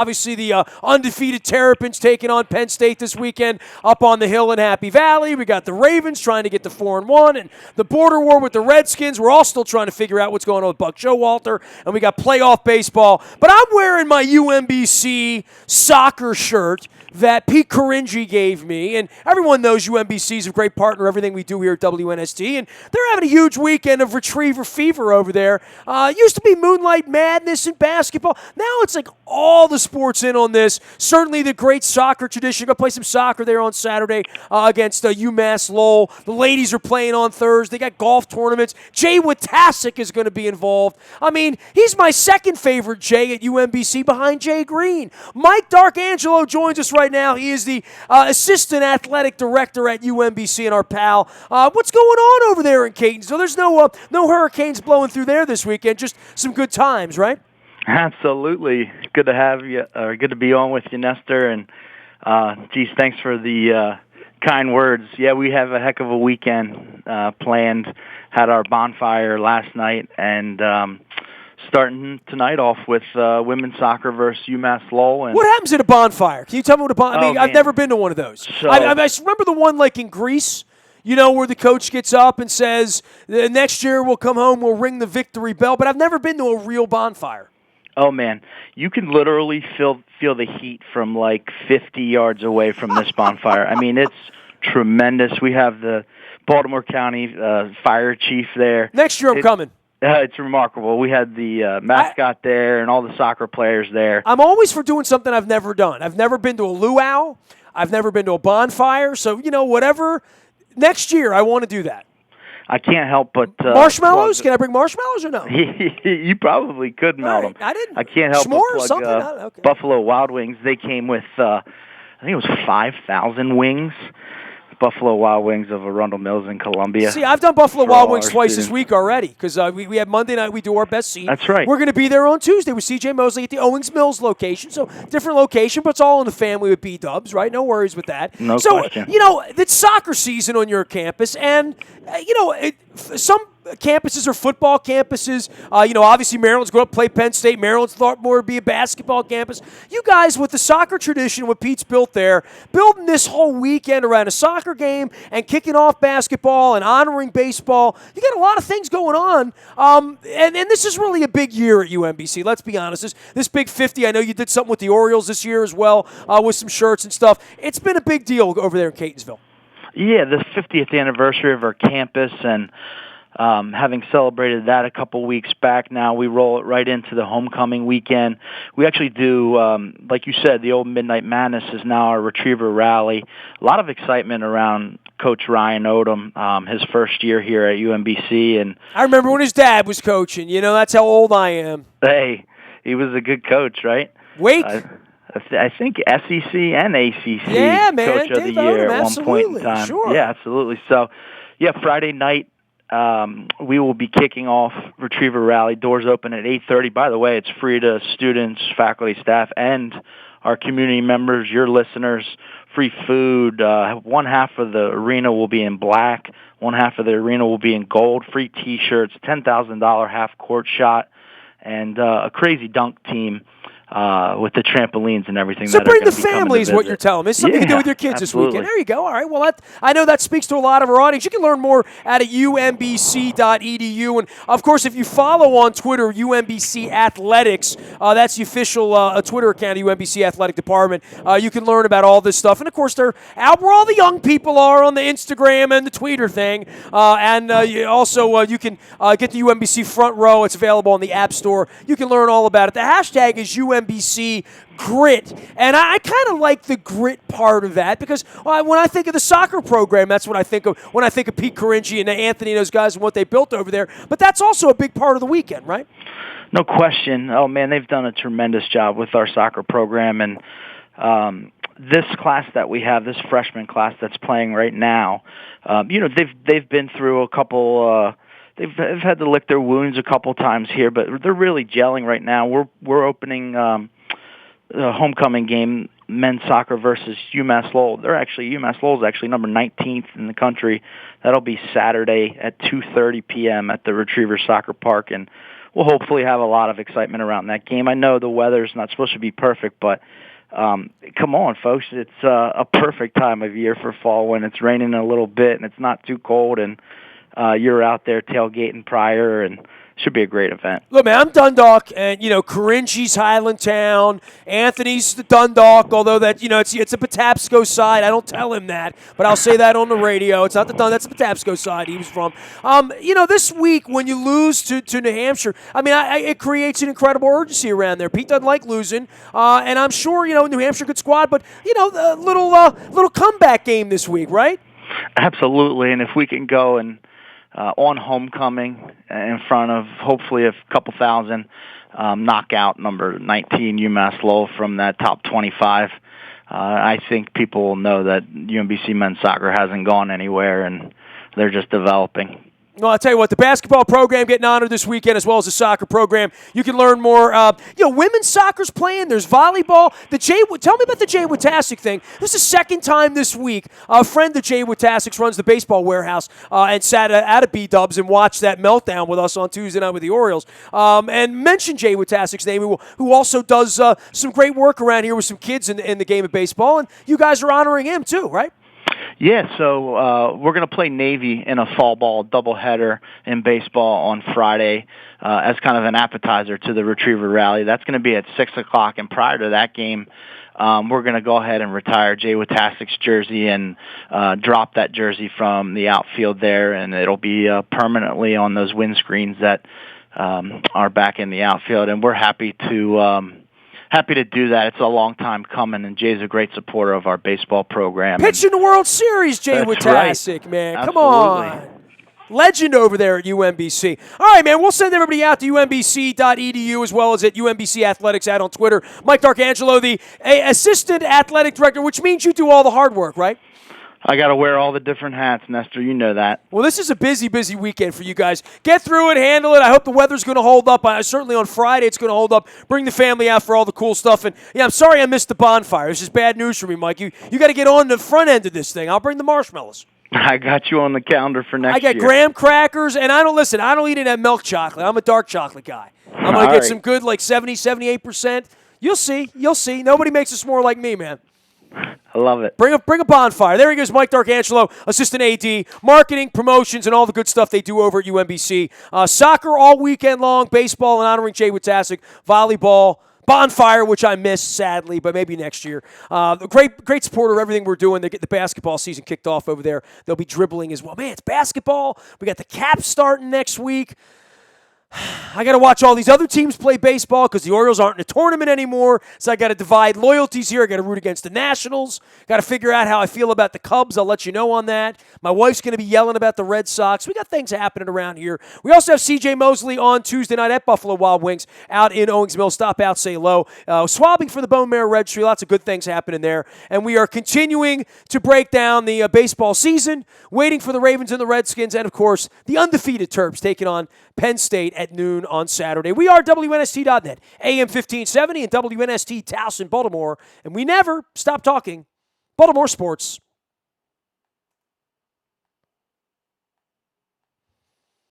Obviously, the undefeated Terrapins taking on Penn State this weekend up on the hill in Happy Valley. We got the Ravens trying to get to 4-1, and the border war with the Redskins. We're all still trying to figure out what's going on with Buck Showalter, and we got playoff baseball. But I'm wearing my UMBC soccer shirt that Pete Caringi gave me, and everyone knows UMBC is a great partner, everything we do here at WNST, and they're having a huge weekend of Retriever Fever over there. Used to be Moonlight Madness in basketball. Now it's like all the sports in on this. Certainly the great soccer tradition. Go play some soccer there on Saturday against UMass Lowell. The ladies are playing on Thursday. They got golf tournaments. Jay Watassic is going to be involved. I mean, he's my second favorite Jay at UMBC behind Jay Green. Mike D'Arcangelo joins us right now. He is the assistant athletic director at UMBC and our pal. What's going on over there in Catonsville? So there's no hurricanes blowing through there this weekend. Just some good times, right? Absolutely. Good to have you, or good to be on with you, Nestor. And, geez, thanks for the kind words. Yeah, we have a heck of a weekend planned. Had our bonfire last night, and starting tonight off with women's soccer versus UMass Lowell. And what happens at a bonfire? Can you tell me what a bonfire? I mean, I've never been to one of those. So, I remember the one like in Greece, you know, where the coach gets up and says, next year we'll come home, we'll ring the victory bell. But I've never been to a real bonfire. Oh, man. You can literally feel the heat from like 50 yards away from this bonfire. I mean, it's tremendous. We have the Baltimore County fire chief there. Next year I'm coming. It's remarkable. We had the mascot there and all the soccer players there. I'm always for doing something I've never done. I've never been to a luau. I've never been to a bonfire. So, you know, whatever. Next year, I want to do that. I can't help but... marshmallows? Can I bring marshmallows or no? You probably could melt them. I didn't. I can't help S'more but plug okay. Buffalo Wild Wings. They came with, I think it was 5,000 wings. Buffalo Wild Wings of Arundel Mills in Columbia. See, I've done Buffalo Wild Wings twice this week already because we had Monday night, we do our best seat. That's right. We're going to be there on Tuesday with C.J. Mosley at the Owings Mills location. So, different location, but it's all in the family with B-dubs, right? No worries with that. No question. So, you know, it's soccer season on your campus, and, you know, some campuses are football campuses. You know, obviously Maryland's going to play Penn State. Maryland's thought more would be a basketball campus. You guys, with the soccer tradition, what Pete's built there, building this whole weekend around a soccer game and kicking off basketball and honoring baseball, you got a lot of things going on. And this is really a big year at UMBC. Let's be honest. This Big 50, I know you did something with the Orioles this year as well with some shirts and stuff. It's been a big deal over there in Catonsville. Yeah, the 50th anniversary of our campus, and having celebrated that a couple weeks back now, we roll it right into the homecoming weekend. We actually do, like you said, the old Midnight Madness is now our Retriever Rally. A lot of excitement around Coach Ryan Odom, his first year here at UMBC. And I remember when his dad was coaching. You know, that's how old I am. Hey, he was a good coach, right? Wake. I think SEC and ACC Coach of the Year at one point in time. Sure. Yeah, absolutely. So, yeah, Friday night, we will be kicking off Retriever Rally. Doors open at 8:30. By the way, it's free to students, faculty, staff, and our community members, your listeners. Free food. One half of the arena will be in black. One half of the arena will be in gold. Free T-shirts, $10,000 half-court shot, and a crazy dunk team with the trampolines and everything. So that bring are the family is what you're telling me. It's something you can do with your kids absolutely. This weekend. There you go. All right. Well, I know that speaks to a lot of our audience. You can learn more at umbc.edu. And, of course, if you follow on Twitter, UMBC Athletics, that's the official Twitter account of UMBC Athletic Department, you can learn about all this stuff. And, of course, they're out where all the young people are on the Instagram and the Twitter thing. You can get the UMBC Front Row. It's available on the App Store. You can learn all about it. The hashtag is UMBC Grit, and I kind of like the grit part of that because when I think of the soccer program, that's what I think of when I think of Pete Caringi and Anthony and those guys and what they built over there. But that's also a big part of the weekend, right? No question. Oh, man, they've done a tremendous job with our soccer program, and this class that we have, this freshman class that's playing right now, they've been through a couple. They've had to lick their wounds a couple times here, but they're really gelling right now. We're opening the homecoming game, men's soccer versus UMass Lowell. UMass Lowell is actually number 19th in the country. That'll be Saturday at 2:30 p.m. at the Retriever Soccer Park, and we'll hopefully have a lot of excitement around that game. I know the weather's not supposed to be perfect, but come on, folks. It's a perfect time of year for fall when it's raining a little bit and it's not too cold, and you're out there tailgating prior, and should be a great event. Look, man, I'm Dundalk, and, Corinchi's Highlandtown. Anthony's the Dundalk, although that, it's a Patapsco side. I don't tell him that, but I'll say that on the radio. It's not the Dundalk, that's the Patapsco side he was from. This week, when you lose to New Hampshire, it creates an incredible urgency around there. Pete doesn't like losing, and I'm sure, New Hampshire good squad, but, a little comeback game this week, right? Absolutely, and if we can go and on homecoming in front of hopefully a couple thousand, knockout number 19 UMass Lowell from that top 25. I think people will know that UMBC men's soccer hasn't gone anywhere, and they're just developing. Well, I'll tell you what, the basketball program getting honored this weekend as well as the soccer program. You can learn more. Women's soccer's playing. There's volleyball. Tell me about the Jay Witasic thing. This is the second time this week a friend of Jay Witasic's runs the baseball warehouse and sat at a B-Dubs and watched that meltdown with us on Tuesday night with the Orioles. And mentioned Jay Witasic's name, who also does some great work around here with some kids in the game of baseball. And you guys are honoring him too, right? Yeah, so we're going to play Navy in a fall ball doubleheader in baseball on Friday as kind of an appetizer to the Retriever Rally. That's going to be at 6 o'clock, and prior to that game, we're going to go ahead and retire Jay Witasic's jersey and drop that jersey from the outfield there, and it'll be permanently on those windscreens that are back in the outfield, and we're happy to do that. It's a long time coming, and Jay's a great supporter of our baseball program. Pitching the World Series, Jay Witasic, right. Man. Absolutely. Come on. Legend over there at UMBC. All right, man, we'll send everybody out to umbc.edu as well as at UMBC Athletics out on Twitter. Mike D'Arcangelo, the assistant athletic director, which means you do all the hard work, right? I got to wear all the different hats, Nestor. You know that. Well, this is a busy, busy weekend for you guys. Get through it, handle it. I hope the weather's going to hold up. Certainly on Friday it's going to hold up. Bring the family out for all the cool stuff. And, yeah, I'm sorry I missed the bonfire. This is bad news for me, Mike. You got to get on the front end of this thing. I'll bring the marshmallows. I got you on the calendar for next year. I got graham crackers, and I don't eat any of that milk chocolate. I'm a dark chocolate guy. I'm going to get some good, like 70, 78%. You'll see. Nobody makes a s'more like me, man. I love it. Bring a bonfire. There he goes, Mike D'Arcangelo, assistant AD, marketing, promotions, and all the good stuff they do over at UMBC. Soccer all weekend long, baseball and honoring Jay Witasic, volleyball, bonfire, which I missed, sadly, but maybe next year. Great supporter of everything we're doing. They get the basketball season kicked off over there. They'll be dribbling as well. Man, it's basketball. We got the Caps starting next week. I got to watch all these other teams play baseball because the Orioles aren't in a tournament anymore. So I got to divide loyalties here. I got to root against the Nationals. Got to figure out how I feel about the Cubs. I'll let you know on that. My wife's going to be yelling about the Red Sox. We got things happening around here. We also have C.J. Mosley on Tuesday night at Buffalo Wild Wings out in Owings Mills. Stop out, say hello. Swabbing for the Bone Marrow Registry. Lots of good things happening there. And we are continuing to break down the baseball season, waiting for the Ravens and the Redskins, and, of course, the undefeated Terps taking on Penn State at noon on Saturday. We are WNST.net, AM 1570 and WNST Towson, Baltimore, and we never stop talking Baltimore sports.